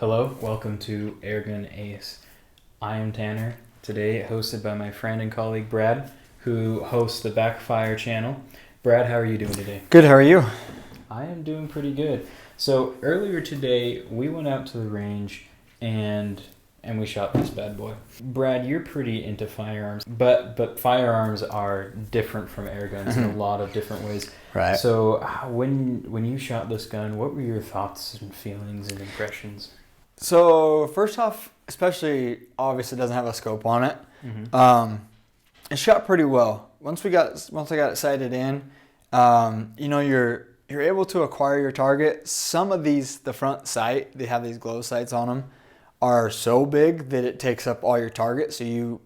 Hello, welcome to Airgun Ace. I am Tanner, today hosted by my friend and colleague Brad, who hosts the Backfire channel. Brad, how are you doing today? Good, how are you? I am doing pretty good. So earlier today, we went out to the range and we shot this bad boy. Brad, you're pretty into firearms, but firearms are different from air guns in a lot of different ways. Right. So when you shot this gun, what were your thoughts and feelings and impressions? So first off, especially obviously it doesn't have a scope on it. It shot pretty well. Once I got it sighted in, you're able to acquire your target. Some of these, the front sight, they have these glow sights on them, are so big that it takes up all your target. So you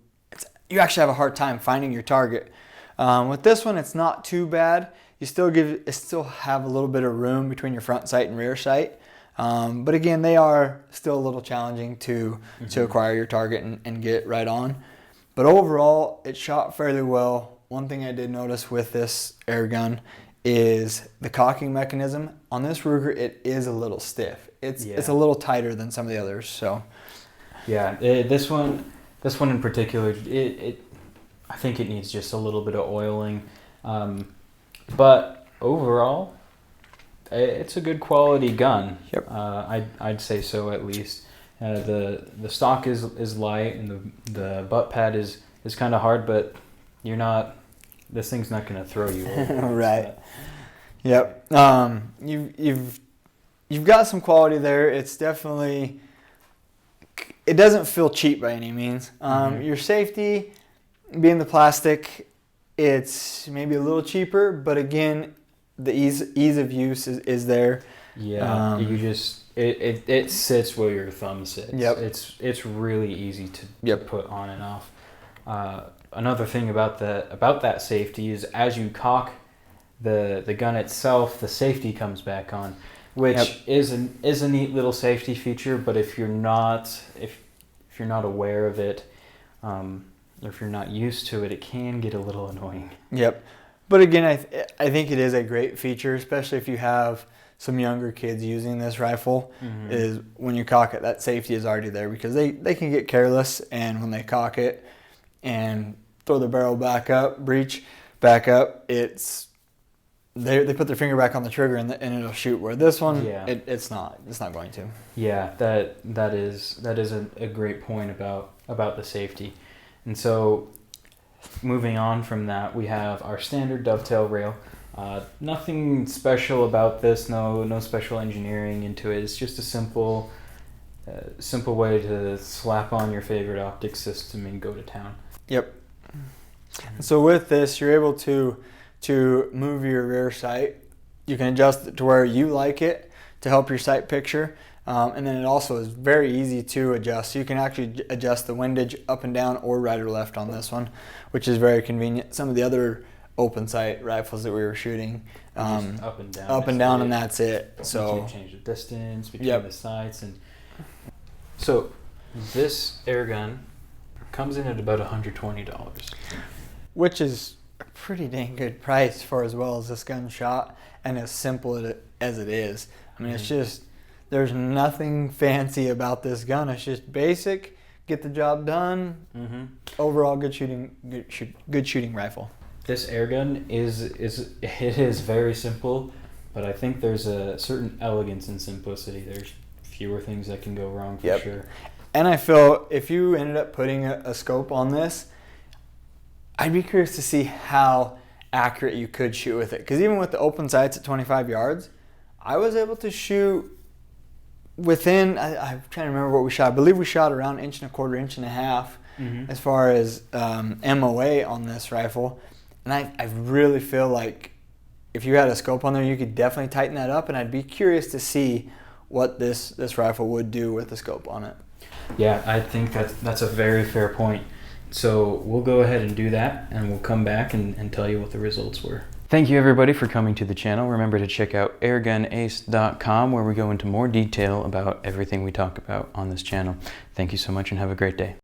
actually have a hard time finding your target. With this one, it's not too bad. You still have a little bit of room between your front sight and rear sight. But again, they are still a little challenging to acquire your target and get right on. But overall, it shot fairly well. One thing I did notice with this air gun is the cocking mechanism. On this Ruger, it is a little stiff. It's a little tighter than some of the others. So, yeah, this one in particular, I think it needs just a little bit of oiling. But overall, it's a good quality gun. Yep. I'd say so at least. The stock is light and the butt pad is kind of hard, but this thing's not going to throw you over. Right. Yep. You've got some quality there. It's definitely, it doesn't feel cheap by any means. Your safety, being the plastic, it's maybe a little cheaper, but again, the ease of use is there. Yeah, it sits where your thumb sits. Yep. It's really easy to put on and off. Another thing about that safety is as you cock the gun itself, the safety comes back on, which is a neat little safety feature. But if you're not aware of it, or if you're not used to it, it can get a little annoying. Yep. But again, I think it is a great feature, especially if you have some younger kids using this rifle, is when you cock it, that safety is already there because they can get careless, and when they cock it and throw the barrel breech back up, they put their finger back on the trigger and it'll shoot, where this one, it's not going to. Yeah, that is a great point about the safety. And so moving on from that, we have our standard dovetail rail. Nothing special about this, no special engineering into it. It's just a simple way to slap on your favorite optic system and go to town. Yep. So with this, you're able to move your rear sight. You can adjust it to where you like it to help your sight picture. And then it also is very easy to adjust. So you can actually adjust the windage up and down or right or left on this one, which is very convenient. Some of the other open sight rifles that we were shooting, up and down, and that's it. So you can change the distance between the sights. And so this air gun comes in at about $120, which is a pretty dang good price for as well as this gun shot and as simple as it is. I mean, it's just, there's nothing fancy about this gun. It's just basic, get the job done. Overall, good shooting rifle. This air gun is very simple, but I think there's a certain elegance and simplicity. There's fewer things that can go wrong for sure. And I feel if you ended up putting a scope on this, I'd be curious to see how accurate you could shoot with it. Because even with the open sights at 25 yards, I was able to shoot within, I'm trying to remember what we shot. I believe we shot around 1.25 1.5 inches as far as MOA on this rifle. And I really feel like if you had a scope on there, you could definitely tighten that up. And I'd be curious to see what this rifle would do with the scope on it. Yeah, I think that's a very fair point. So we'll go ahead and do that, and we'll come back and tell you what the results were. Thank you everybody for coming to the channel. Remember to check out airgunace.com, where we go into more detail about everything we talk about on this channel. Thank you so much and have a great day.